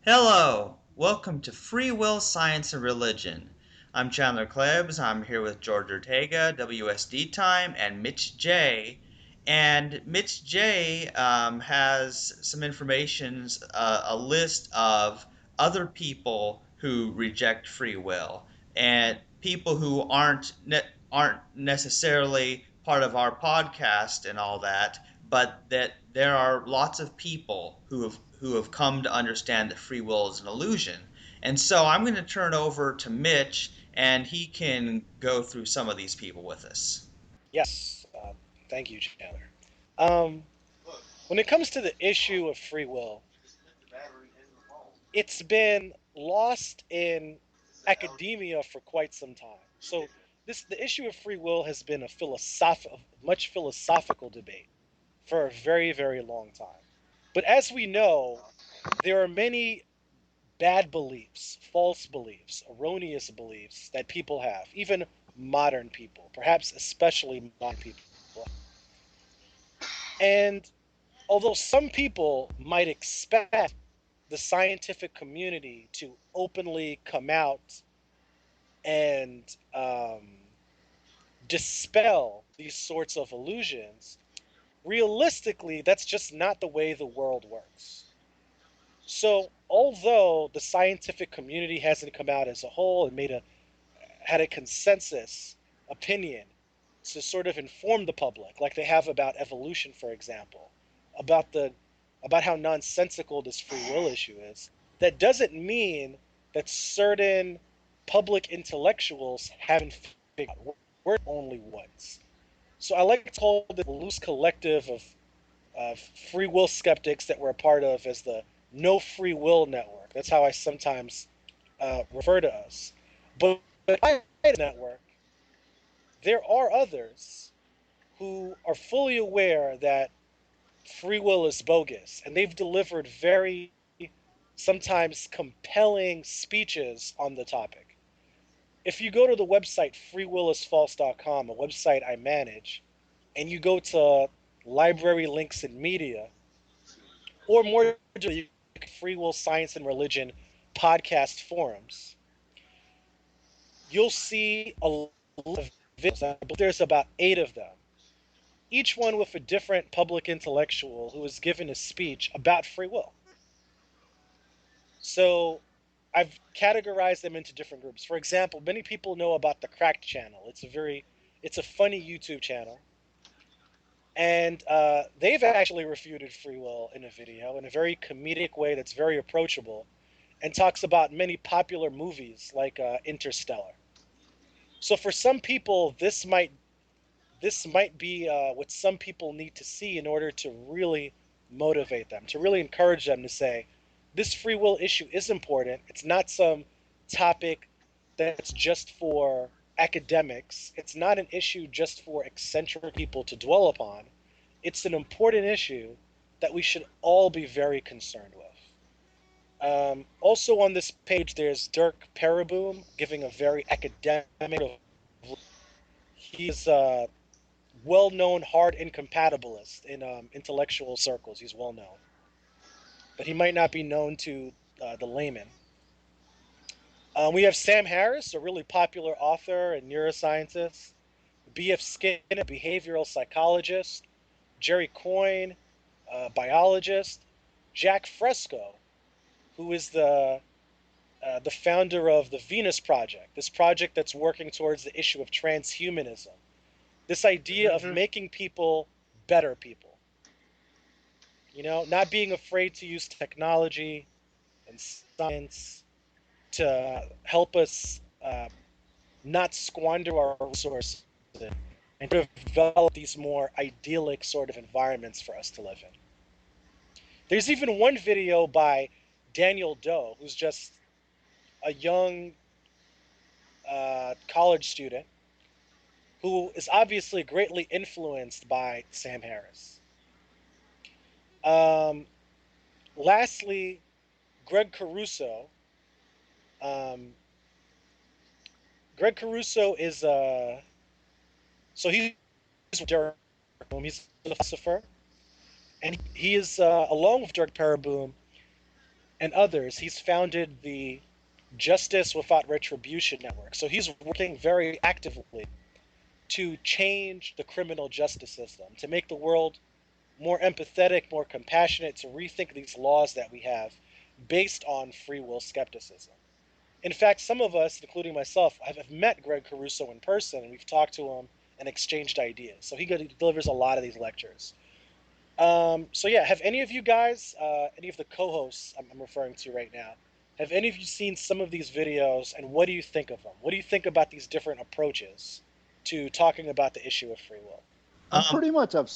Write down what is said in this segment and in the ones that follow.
Hello, welcome to Free Will, Science, and Religion. I'm Chandler Klebs. I'm here with George Ortega, Wsdtime, and Mitch J. And Mitch J has some information, a list of other people who reject free will, and people who aren't necessarily part of our podcast and all that, but that there are lots of people who have come to understand that free will is an illusion. And so I'm going to turn over to Mitch, and he can go through some of these people with us. Yes, thank you, Chandler. Um, when it comes to the issue of free will, it's been lost in academia for quite some time. So the issue of free will has been a much philosophical debate for a very, very long time. But as we know, there are many bad beliefs, false beliefs, erroneous beliefs that people have, even modern people, perhaps especially modern people. And although some people might expect the scientific community to openly come out and dispel these sorts of illusions, realistically, that's just not the way the world works. So, although the scientific community hasn't come out as a whole and had a consensus opinion to sort of inform the public, like they have about evolution, for example, about the about how nonsensical this free will issue is. That doesn't mean that certain public intellectuals haven't figured out. We're the only ones. So I like to call the loose collective of free will skeptics that we're a part of as the No Free Will Network. That's how I sometimes refer to us. But by the network, there are others who are fully aware that free will is bogus, and they've delivered very sometimes compelling speeches on the topic. If you go to the website freewillisfalse.com, a website I manage, and you go to library links and media, or more generally, free will, science, and religion podcast forums, you'll see a lot of videos. There's about 8 of them, each one with a different public intellectual who has given a speech about free will. So I've categorized them into different groups. For example, many people know about the Cracked channel. It's a funny YouTube channel, and they've actually refuted free will in a video in a very comedic way that's very approachable, and talks about many popular movies like Interstellar. So for some people, this might be what some people need to see in order to really motivate them, to really encourage them to say, this free will issue is important. It's not some topic that's just for academics. It's not an issue just for eccentric people to dwell upon. It's an important issue that we should all be very concerned with. Also on this page, there's Dirk Pereboom giving a very academic. He's well-known hard incompatibilist in intellectual circles. He's well known, but he might not be known to the layman. We have Sam Harris, a really popular author and neuroscientist. B.F. Skinner, a behavioral psychologist. Jerry Coyne, a biologist. Jack Fresco, who is the founder of the Venus Project, this project that's working towards the issue of transhumanism, this idea of Mm-hmm. making people better people. Not being afraid to use technology and science to help us not squander our resources and sort of develop these more idyllic sort of environments for us to live in. There's even one video by Daniel Doe, who's just a young college student who is obviously greatly influenced by Sam Harris. Um, Lastly, Greg Caruso. Um, Greg Caruso is so he's he's a philosopher, and he is along with Dirk Pereboom and others, he's founded the Justice Without Retribution Network. So he's working very actively to change the criminal justice system, to make the world more empathetic, more compassionate, to rethink these laws that we have based on free will skepticism. In fact, some of us, including myself, have met Greg Caruso in person, and we've talked to him and exchanged ideas. So he delivers a lot of these lectures. So yeah, have any of you guys, any of the co-hosts I'm referring to right now, have any of you seen some of these videos, and what do you think of them? What do you think about these different approaches to talking about the issue of free will? I'm Um, pretty much up.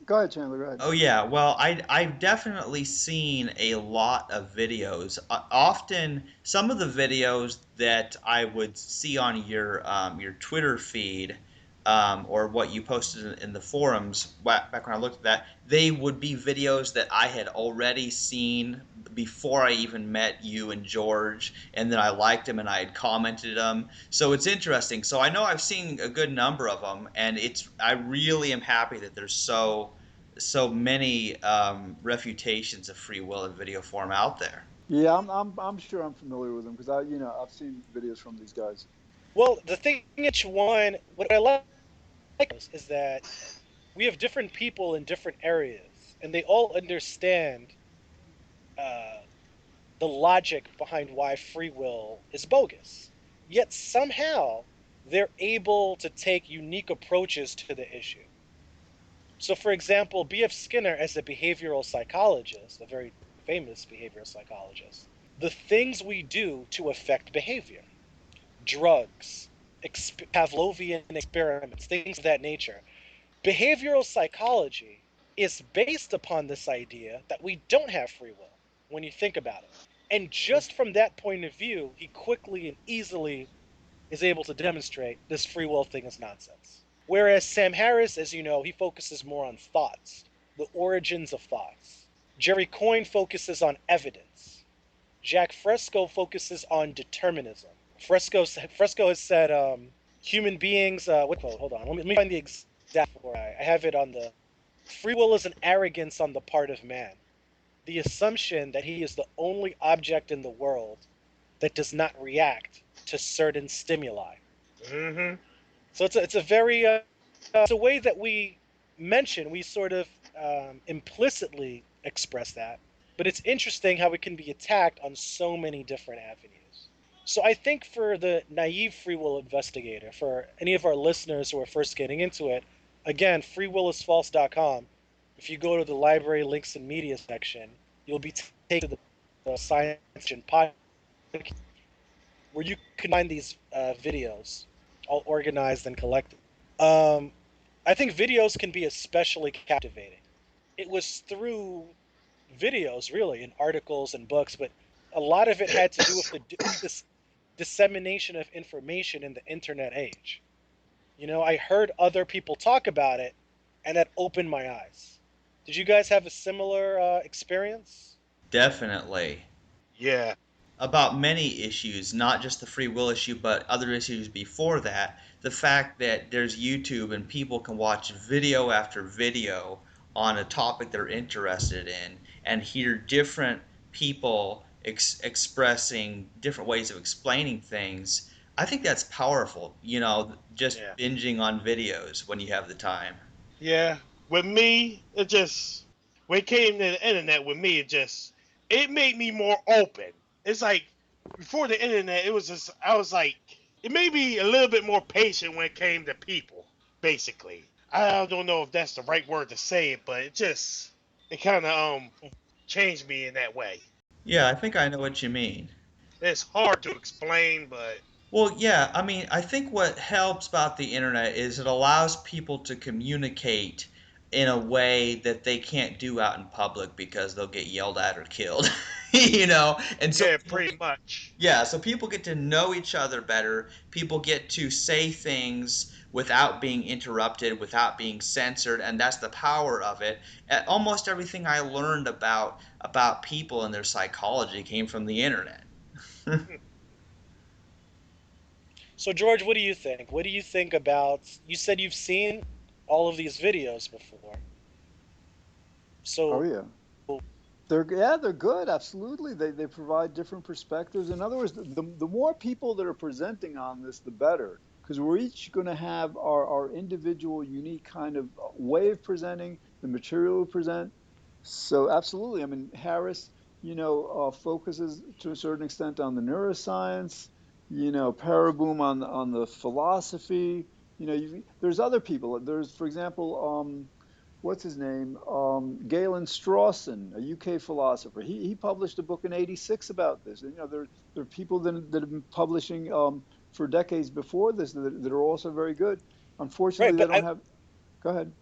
Go ahead, Chandler. Go ahead. Oh yeah, well, I've definitely seen a lot of videos. Often, some of the videos that I would see on your Twitter feed, or what you posted in the forums back when I looked at that, they would be videos that I had already seen before I even met you and George, and then I liked them and I had commented them. So it's interesting. So I know I've seen a good number of them, and I really am happy that there's so many refutations of free will in video form out there. Yeah, I'm sure I'm familiar with them because I've seen videos from these guys. Well, the thing each one, what I like is that we have different people in different areas, and they all understand uh, the logic behind why free will is bogus. Yet somehow they're able to take unique approaches to the issue. So, for example, B.F. Skinner, as a behavioral psychologist, a very famous behavioral psychologist, the things we do to affect behavior, drugs, Pavlovian experiments, things of that nature. Behavioral psychology is based upon this idea that we don't have free will when you think about it. And just from that point of view, he quickly and easily is able to demonstrate this free will thing is nonsense. Whereas Sam Harris, as you know, he focuses more on thoughts, the origins of thoughts. Jerry Coyne focuses on evidence. Jack Fresco focuses on determinism. Fresco has said human beings. What quote? Hold on. Let me find the exact. I have it on the free will is an arrogance on the part of man. The assumption that he is the only object in the world that does not react to certain stimuli. Mm-hmm. So it's a very it's a way that we sort of implicitly express that, but it's interesting how it can be attacked on so many different avenues. So I think for the naive free will investigator, for any of our listeners who are first getting into it, again, freewillisfalse.com. If you go to the library links and media section, you'll be taken to the science and podcast where you can find these videos all organized and collected. Um, I think videos can be especially captivating. It was through videos, really, in articles and books, but a lot of it had to do with this dissemination of information in the internet age. You know, I heard other people talk about it, and that opened my eyes. Did you guys have a similar experience? Definitely. Yeah. About many issues, not just the free will issue, but other issues before that. The fact that there's YouTube and people can watch video after video on a topic they're interested in and hear different people expressing different ways of explaining things. I think that's powerful, just Yeah. binging on videos when you have the time. Yeah. With me, it just when it came to the internet, with me, it made me more open. It's like before the internet, it was just I was like it made me a little bit more patient when it came to people. Basically, I don't know if that's the right word to say it, but it kind of changed me in that way. Yeah, I think I know what you mean. It's hard to explain, but Well, yeah, I mean, I think what helps about the internet is it allows people to communicate in a way that they can't do out in public because they'll get yelled at or killed, And so yeah, people pretty much. yeah, so people get to know each other better. People get to say things without being interrupted, without being censored, and that's the power of it. Almost everything I learned about people and their psychology came from the internet. So, George, what do you think? What do you think about? You said you've seen all of these videos before. Oh So, yeah. They're good. Absolutely, they provide different perspectives. In other words, the more people that are presenting on this, the better, because we're each going to have our individual, unique kind of way of presenting the material we present. So absolutely, I mean Harris, focuses to a certain extent on the neuroscience. Paraboom on the philosophy. There's other people. There's, for example, what's his name? Galen Strawson, a UK philosopher. He published a book in '86 about this. And, there are people that have been publishing for decades before this that are also very good. Right, Unfortunately, they but don't have. Go ahead.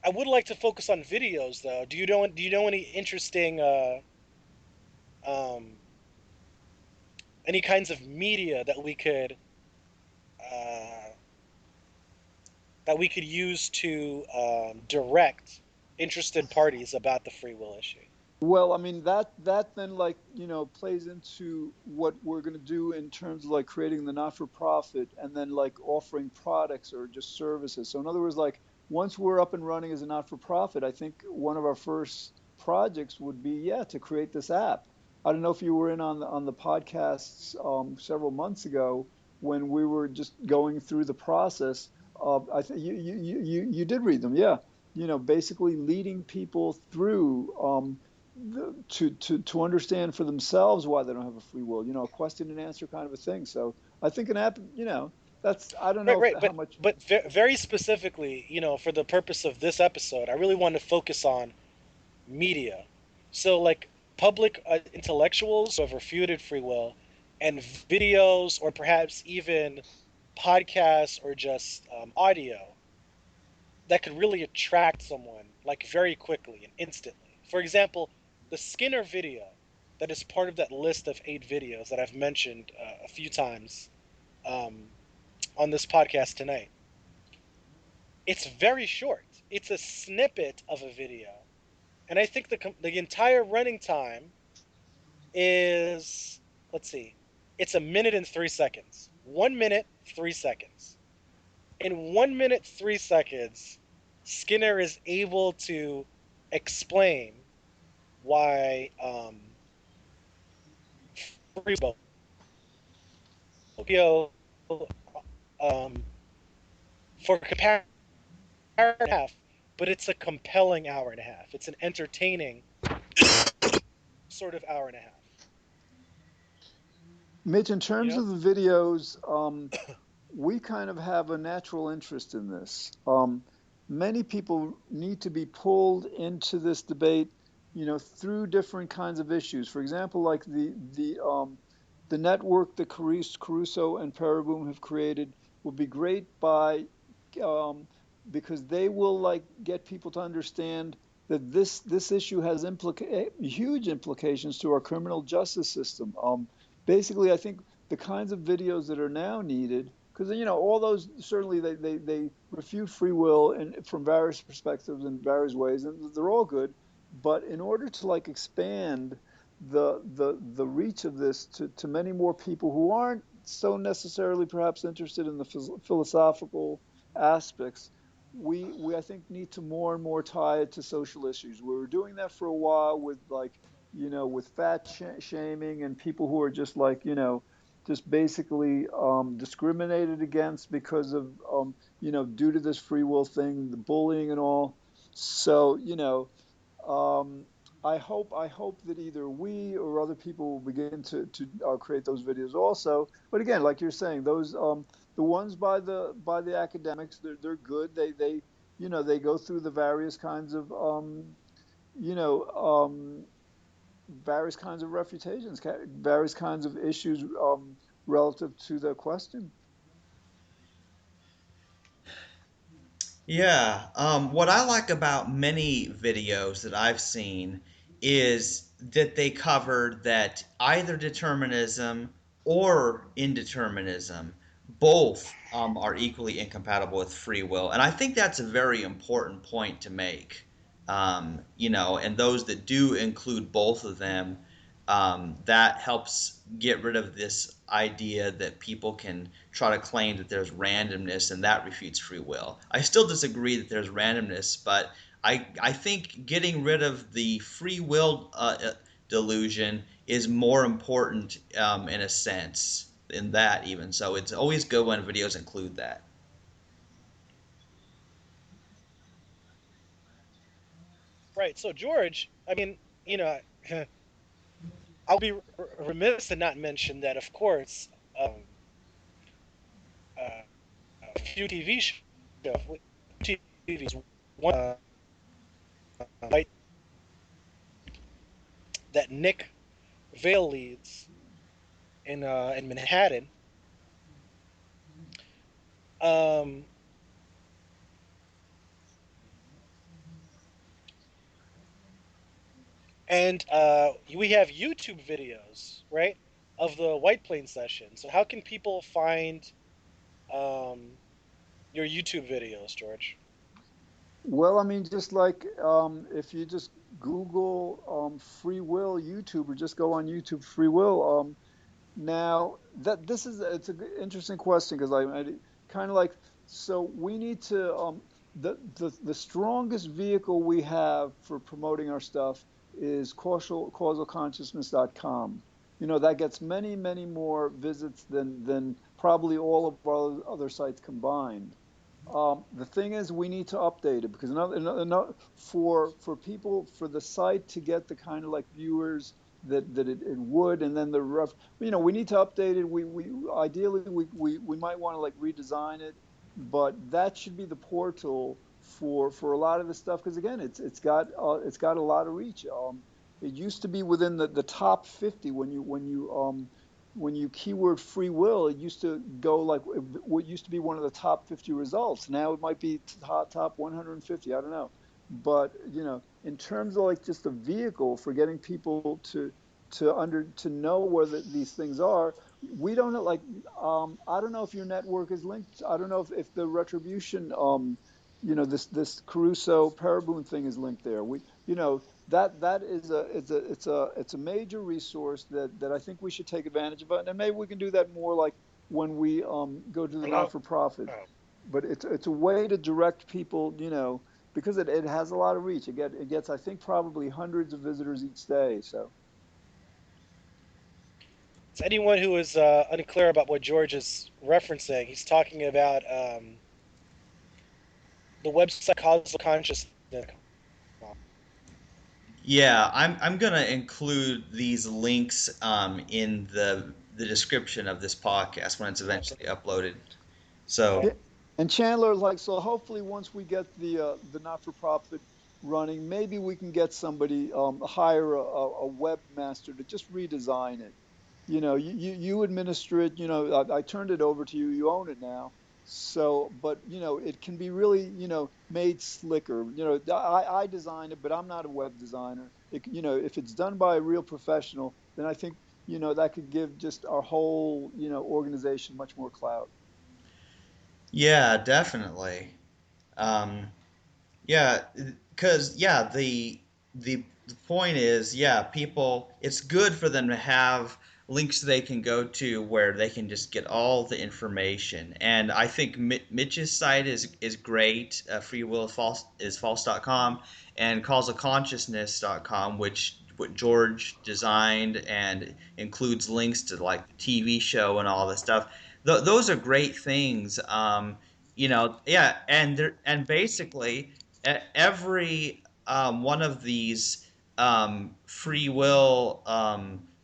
I would like to focus on videos though. Do you know any interesting um, any kinds of media uh, that we could use to direct interested parties about the free will issue? Well, I mean that then like plays into what we're going to do in terms of like creating the not-for-profit and then like offering products or just services. So in other words, like once we're up and running as a not-for-profit, I think one of our first projects would be to create this app. I don't know if you were in on the podcasts several months ago when we were just going through the process of I think you did read them, yeah. Basically leading people through. To understand for themselves why they don't have a free will, a question and answer kind of a thing. So I think an app, that's I don't Right, know right, how much. but very specifically, for the purpose of this episode, I really want to focus on media. So, like public intellectuals who have refuted free will, and videos, or perhaps even podcasts or just audio that could really attract someone like very quickly and instantly. For example, the Skinner video that is part of that list of 8 videos that I've mentioned a few times um, on this podcast tonight. It's very short. It's a snippet of a video, and I think the entire running time is, let's see, it's 1 minute and 3 seconds. 1 minute 3 seconds. In 1 minute 3 seconds, Skinner is able to explain why free will um, for comparison hour and a half, but it's a compelling hour and a half. It's an entertaining sort of hour and a half. Mitch, in You terms know, of the videos, we kind of have a natural interest in this. Many people need to be pulled into this debate, through different kinds of issues. For example, like the network that Caruso and Paraboom have created would be great by um, because they will like get people to understand that this issue has huge implications to our criminal justice system. Basically, I think the kinds of videos that are now needed, because all those certainly they refute free will and from various perspectives in various ways, and they're all good. But in order to like expand the reach of this to many more people who aren't so necessarily perhaps interested in the philosophical aspects, we I think need to more and more tie it to social issues. We were doing that for a while with like with fat shaming and people who are just like just basically discriminated against because of due to this free will thing, the bullying and all. So um, I hope that either we or other people will begin to create those videos also. But again, like you're saying, those the ones by the academics, they're good. They go through the various kinds of you know various kinds of refutations, various kinds of issues relative to the question. Yeah, what I like about many videos that I've seen is that they cover that either determinism or indeterminism both are equally incompatible with free will. And I think that's a very important point to make. And those that do include both of them, that helps get rid of this idea that people can try to claim that there's randomness and that refutes free will. I still disagree that there's randomness, but I think getting rid of the free will delusion is more important in a sense than that even. So it's always good when videos include that. Right. So George, I mean, you know, I'll be remiss to not mention that, of course, a few TV shows, TV's one right, that Nick Vale leads in Manhattan. Um, and we have YouTube videos, right, of the White Plains session. So how can people find um, your YouTube videos, George? Well, I mean, just like if you just Google free will YouTube or just go on YouTube free will. Now that this is it's an interesting question because I kind of like so we need to the strongest vehicle we have for promoting our stuff is causalconsciousness.com. You know, that gets many more visits than probably all of our other sites combined. The thing is, we need to update it because for people for the site to get the kind of like viewers that it would, and then the rough, you know, we need to update it. We ideally we might want to like redesign it, but that should be the portal for a lot of the stuff because again, it's got a lot of reach. It used to be within the top 50 when you keyword free will, it used to go like what used to be one of the top 50 results. Now it might be top 150. I don't know, but you know, in terms of like just a vehicle for getting people to know where these things are, we don't know. Like, I don't know if your network is linked. I don't know if the retribution, you know, this Caruso Paraboon thing is linked there. You know, that is it's a major resource that I think we should take advantage of, and maybe we can do that more like when we go to the Hello. not-for-profit. Oh, But it's a way to direct people, you know, because it has a lot of reach. It gets I think probably hundreds of visitors each day. So To anyone who is unclear about what George is referencing, he's talking about the website Causal Consciousness. Yeah, I'm gonna include these links in the description of this podcast when it's eventually uploaded. So yeah, and Chandler, like, so hopefully once we get the not-for-profit running, maybe we can get somebody hire a webmaster to just redesign it. You know, you administer it. You know, I turned it over to you. You own it now. So, but you know, it can be really, you know, made slicker. You know, I design it, but I'm not a web designer. You know, if it's done by a real professional, then I think, you know, that could give just our whole, you know, organization much more clout. yeah, definitely. Um, Yeah, because yeah, the point is, yeah, people, it's good for them to have links they can go to where they can just get all the information. And I think Mitch's site is great. Free will is false.com and causalconsciousness.com, which what George designed and includes links to like the TV show and all this stuff. Those are great things. Yeah, and basically every one of these free will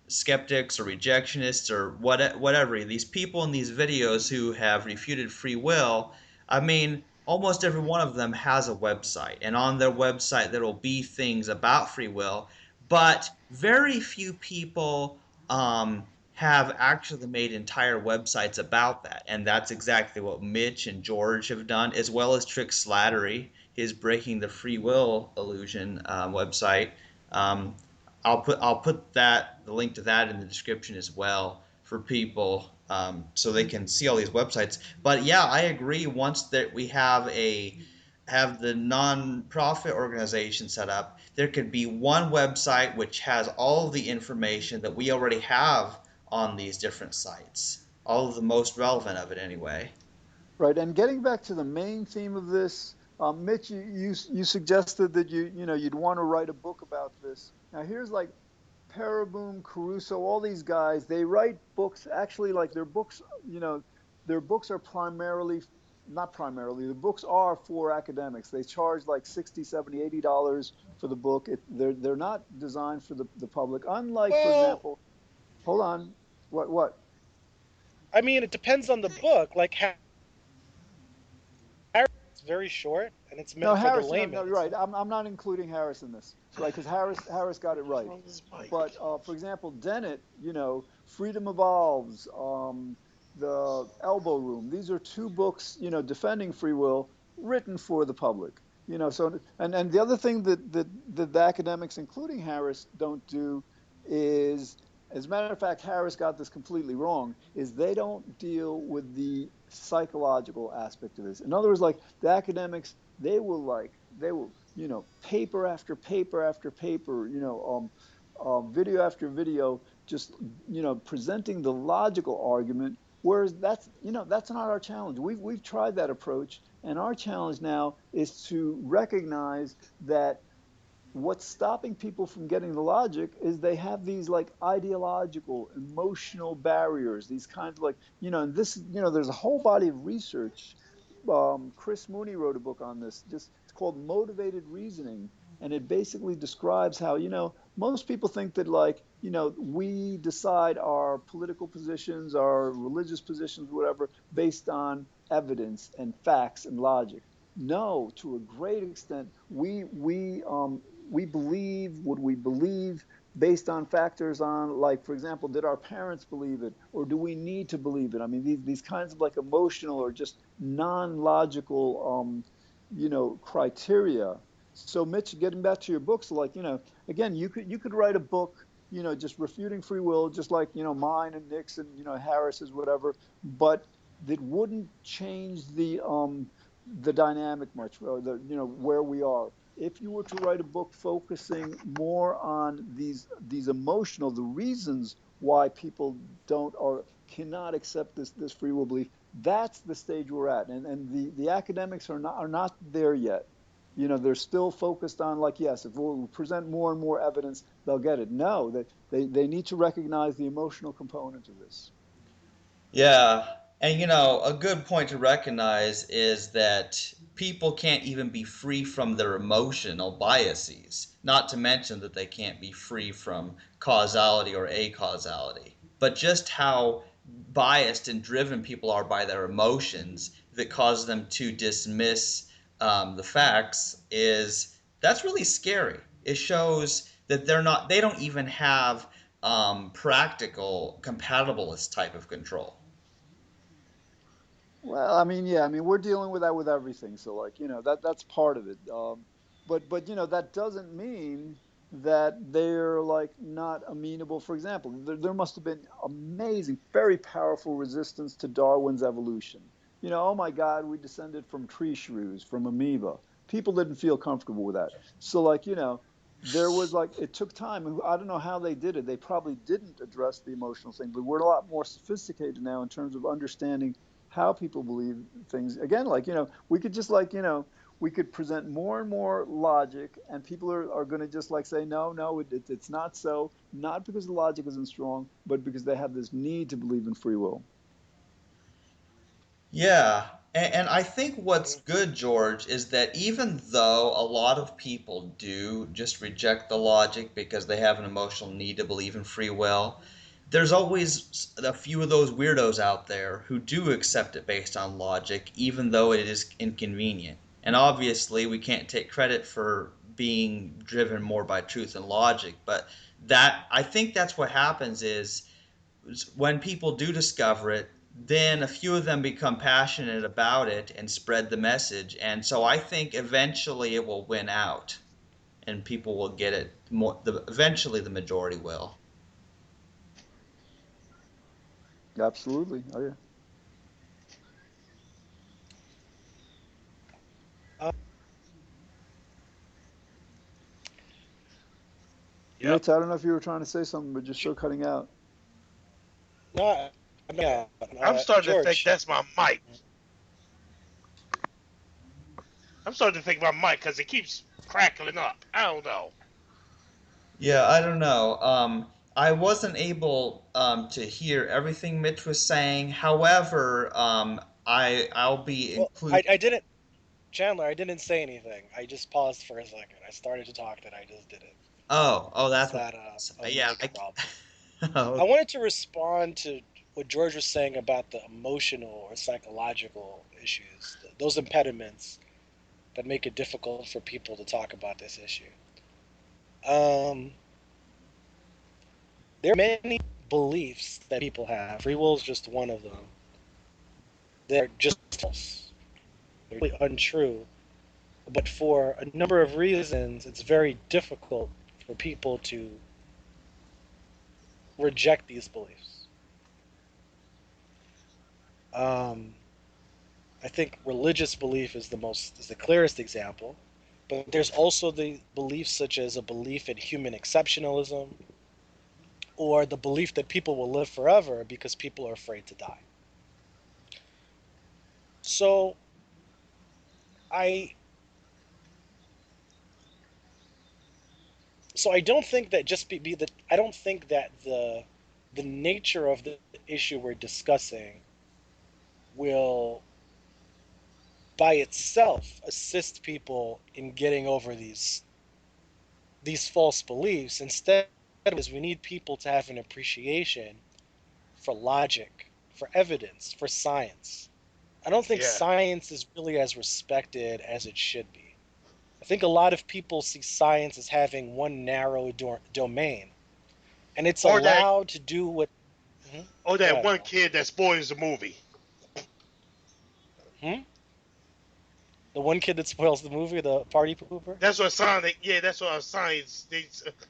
skeptics or rejectionists or whatever, these people in these videos who have refuted free will, I mean, almost every one of them has a website. And on their website, there will be things about free will, but very few people have actually made entire websites about that. And that's exactly what Mitch and George have done, as well as Trick Slattery, his Breaking the Free Will Illusion website. Um, I'll put the link to that in the description as well for people so they can see all these websites. But yeah, I agree. Once that we have the non-profit organization set up, there could be one website which has all of the information that we already have on these different sites, all of the most relevant of it anyway. Right. And getting back to the main theme of this, Mitch, you suggested that you'd want to write a book about this. Now here's like Paraboom, Caruso, all these guys. They write books. Actually, like their books, their books are primarily, not primarily. The books are for academics. They charge like 60, 70, $80 for the book. They're not designed for the public. Unlike, for Well, example, hold on, what? I mean, it depends on the book. Like Harry, it's very short and it's No, meant for the Harris. No, layman. no, you're It's right. not. I'm not including Harris in this, right? Because Harris got it What's right. wrong with this mic? But for example, Dennett, Freedom Evolves, the Elbow Room. These are two books, defending free will, written for the public. So and the other thing that the academics, including Harris, don't do is, as a matter of fact, Harris got this completely wrong, is they don't deal with the psychological aspect of this. In other words, like the academics, they will, paper after paper after paper, video after video, just, presenting the logical argument. Whereas that's not our challenge. We've tried that approach, and our challenge now is to recognize that what's stopping people from getting the logic is they have these like ideological, emotional barriers, these kinds of like, and this, there's a whole body of research. Chris Mooney wrote a book on this, just it's called Motivated Reasoning. And it basically describes how, most people think that like, we decide our political positions, our religious positions, whatever, based on evidence and facts and logic. No, to a great extent, we believe what we believe based on factors on, like, for example, did our parents believe it, or do we need to believe it? I mean, these kinds of like emotional or just non-logical, criteria. So, Mitch, getting back to your books, like, again, you could write a book, just refuting free will, just like, mine and Nick's and, Harris's, whatever, but that wouldn't change the dynamic much, or the, where we are. If you were to write a book focusing more on these emotional, the reasons why people don't or cannot accept this free will belief, that's the stage we're at. And the academics are not there yet. They're still focused on, like, yes, if we present more and more evidence, they'll get it. No, they need to recognize the emotional component of this. Yeah, and a good point to recognize is that people can't even be free from their emotional biases, not to mention that they can't be free from causality or acausality. But just how biased and driven people are by their emotions that cause them to dismiss the facts that's really scary. It shows that they don't even have practical compatibilist type of control. Well, I mean, yeah, I mean, we're dealing with that with everything. So, like, that's part of it. But that doesn't mean that they're like not amenable. For example, there must have been amazing, very powerful resistance to Darwin's evolution. Oh my God, we descended from tree shrews, from amoeba. People didn't feel comfortable with that. So, like, there was like, it took time. I don't know how they did it. They probably didn't address the emotional thing, but we're a lot more sophisticated now in terms of understanding how people believe things. Again, like, we could just like, we could present more and more logic, and people are going to just like say, no, no, it's not so, not because the logic isn't strong, but because they have this need to believe in free will. Yeah, and I think what's good, George, is that even though a lot of people do just reject the logic because they have an emotional need to believe in free will, there's always a few of those weirdos out there who do accept it based on logic, even though it is inconvenient. And obviously, we can't take credit for being driven more by truth and logic, but I think that's what happens is when people do discover it, then a few of them become passionate about it and spread the message. And so I think eventually it will win out and people will get it more. Eventually, the majority will. Absolutely. Oh yeah. Uh, Yep. Mitch, I don't know if you were trying to say something, but you're still cutting out. no, I mean, I'm starting to think George. that's my mic. I'm starting to think about Mike because it keeps crackling up. I don't know. Yeah, I don't know. I wasn't able to hear everything Mitch was saying. However, I'll be Well, include. I didn't, Chandler. I didn't say anything. I just paused for a second. I started to talk, then I just didn't. Oh, Is that's what that it was. a Yeah, mic problem? oh, I wanted to respond to what George was saying about the emotional or psychological issues, those impediments that make it difficult for people to talk about this issue. Um, there are many beliefs that people have. Free will is just one of them. They're just false. They're really untrue. But for a number of reasons, it's very difficult for people to reject these beliefs. Um, I think religious belief is the clearest example. But there's also the beliefs such as a belief in human exceptionalism or the belief that people will live forever because people are afraid to die. So I so I don't think that be that I don't think that the nature of the issue we're discussing will by itself assist people in getting over these false beliefs. Instead, is we need people to have an appreciation for logic, for evidence, for science. I don't think Yeah. science is really as respected as it should be. I think a lot of people see science as having one narrow domain, and it's Or that allowed to do what. Mhm. or Go that ahead, one Will. kid that spoils the movie. Hmm? The one kid that spoils the movie, the party pooper. That's what science. Yeah, that's what science.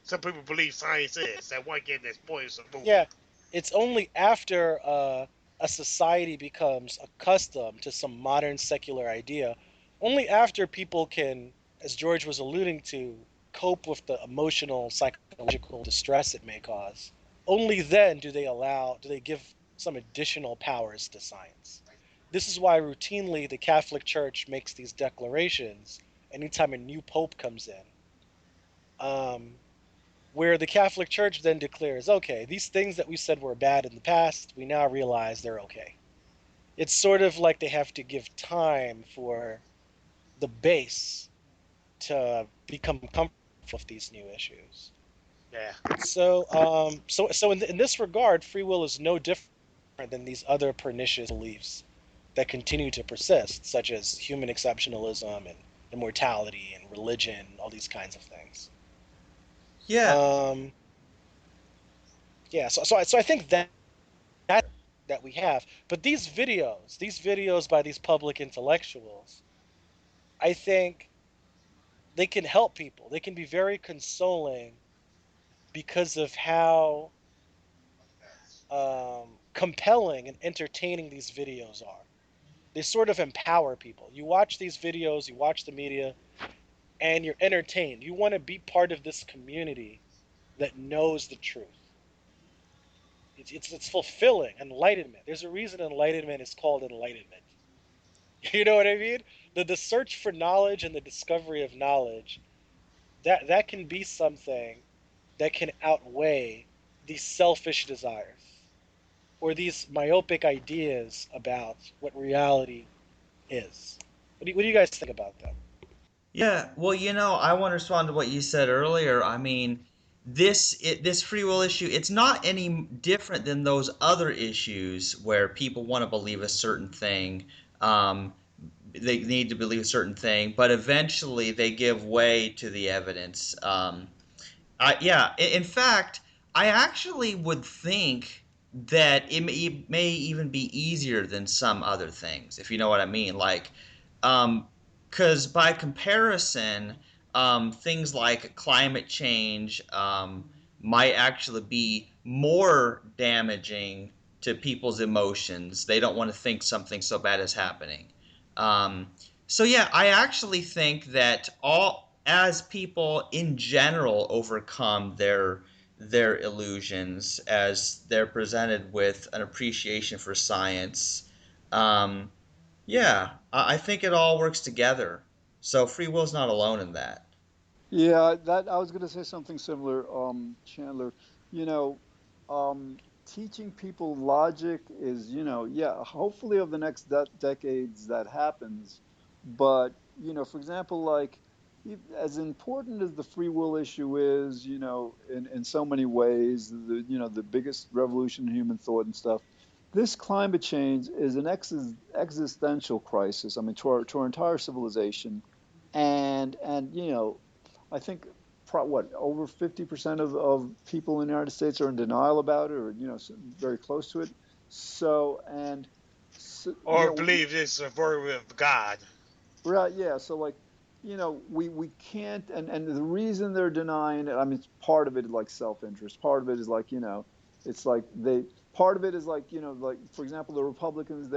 Some people believe science is that one kid that spoils the Yeah, movie. it's only after a society becomes accustomed to some modern secular idea, only after people can, as George was alluding to, cope with the emotional, psychological distress it may cause. Only then do they give some additional powers to science. This is why routinely the Catholic Church makes these declarations anytime a new pope comes in. Um, where the Catholic Church then declares, okay, these things that we said were bad in the past, we now realize they're okay. It's sort of like they have to give time for the base to become comfortable with these new issues. Yeah. In this regard, free will is no different than these other pernicious beliefs that continue to persist, such as human exceptionalism and immortality and religion, all these kinds of things. yeah, Um, yeah, so I think that we have. But these videos by these public intellectuals, I think they can help people. They can be very consoling because of how compelling and entertaining these videos are. They sort of empower people. You watch these videos, you watch the media, and you're entertained. You want to be part of this community that knows the truth. It's fulfilling, enlightenment. There's a reason enlightenment is called enlightenment. You know what I mean? The search for knowledge and the discovery of knowledge, that can be something that can outweigh these selfish desires or these myopic ideas about what reality is. What do you guys think about that? yeah. Well, I want to respond to what you said earlier. I mean, this free will issue, it's not any different than those other issues where people want to believe a certain thing. Um, they need to believe a certain thing, but eventually they give way to the evidence. Yeah, in fact, I actually would think that it may even be easier than some other things, if you know what I mean. Like, because by comparison, things like climate change might actually be more damaging to people's emotions. They don't want to think something so bad is happening. Um, so yeah, I actually think that all as people in general overcome their illusions as they're presented with an appreciation for science, yeah, I think it all works together. So free will's not alone in that. Yeah, that I was going to say something similar, Chandler. You know, teaching people logic is, yeah, hopefully over the next decades that happens. But, for example, like as important as the free will issue is, in so many ways, the biggest revolution in human thought and stuff, this climate change is an existential crisis. I mean, to our entire civilization, and I think what over 50% of people in the United States are in denial about it, or very close to it. So and so, Or believe it's a word of God. right, yeah. So like, we can't, and the reason they're denying it, I mean, part of it is like self-interest. Part of it is like, it's like part of it is like, like for example, the Republicans,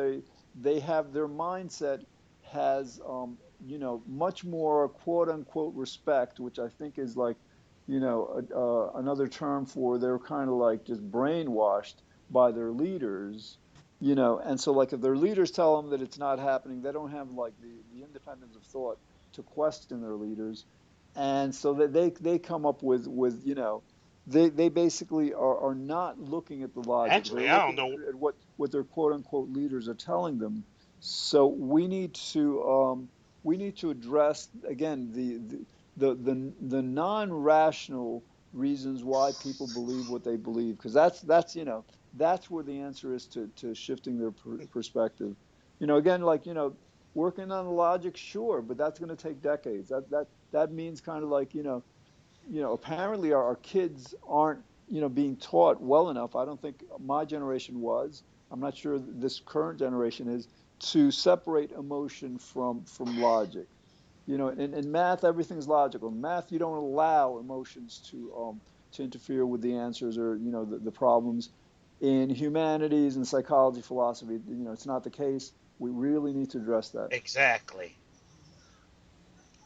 they have their mindset has, much more quote unquote respect, which I think is like, another term for they're kind of like just brainwashed by their leaders, and so like if their leaders tell them that it's not happening, they don't have like the independence of thought to question their leaders, and so that they come up with they basically are not looking at the logic. They're Actually, I don't looking know. at what their quote unquote leaders are telling them. So we need to address again the non-rational reasons why people believe what they believe, because that's where the answer is to shifting their perspective. Again, like, working on the logic, sure, but that's going to take decades. That means kind of like, apparently our kids aren't, being taught well enough. I don't think my generation was. I'm not sure this current generation is, to separate emotion from logic. In math, everything's logical. In math, you don't allow emotions to interfere with the answers, or the problems. In humanities and psychology, philosophy, it's not the case. We really need to address that. Exactly.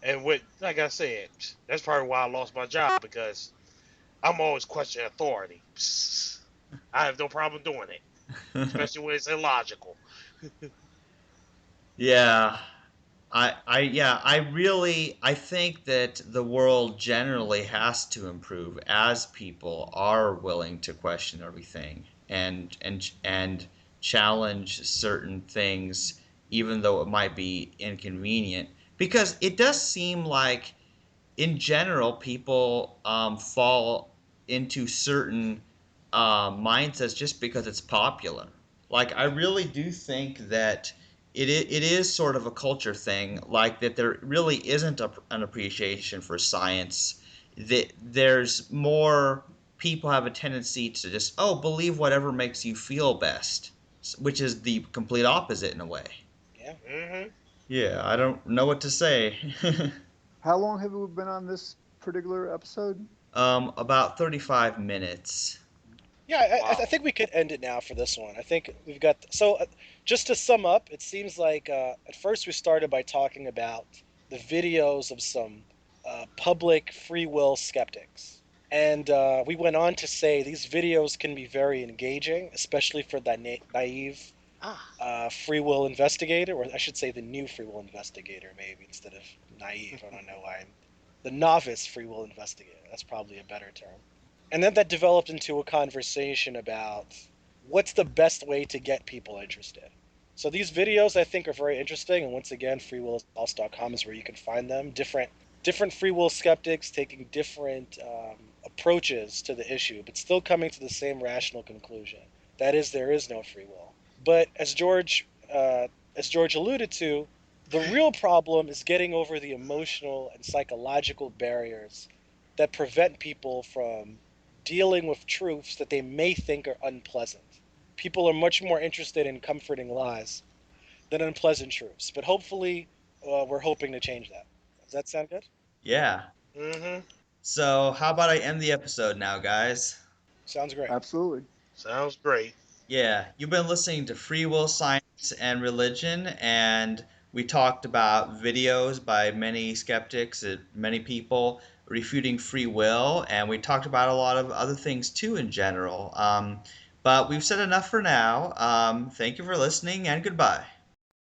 And with, like I said, that's probably why I lost my job, because I'm always questioning authority. I have no problem doing it, especially when it's illogical. Yeah. I think that the world generally has to improve as people are willing to question everything and challenge certain things, even though it might be inconvenient. Because it does seem like, in general, people fall into certain mindsets just because it's popular. Like, I really do think that it is sort of a culture thing, like that there really isn't an appreciation for science. That there's more people have a tendency to just, oh, believe whatever makes you feel best, which is the complete opposite in a way. Yeah. Hmm. Yeah, I don't know what to say. How long have we been on this particular episode? About 35 minutes. Yeah, I Wow. think we could end it now for this one. I think we've got just to sum up, it seems like at first we started by talking about the videos of some public free will skeptics, and we went on to say these videos can be very engaging, especially for that naive Ah. free will investigator, or I should say the new free will investigator, maybe instead of naive. I don't know why. The novice free will investigator. That's probably a better term. And then that developed into a conversation about what's the best way to get people interested. So these videos I think are very interesting, and once again, freewillsalts.com is where you can find them. Different free will skeptics taking different approaches to the issue, but still coming to the same rational conclusion. That is, there is no free will. But as George alluded to, the real problem is getting over the emotional and psychological barriers that prevent people from dealing with truths that they may think are unpleasant. People are much more interested in comforting lies than unpleasant truths. But hopefully, we're hoping to change that. Does that sound good? Yeah. Hmm. So, how about I end the episode now, guys? Sounds great. Absolutely. Sounds great. Yeah, you've been listening to Free Will, Science, and Religion, and we talked about videos by many skeptics, many people refuting free will, and we talked about a lot of other things too in general. But we've said enough for now. Thank you for listening, and goodbye.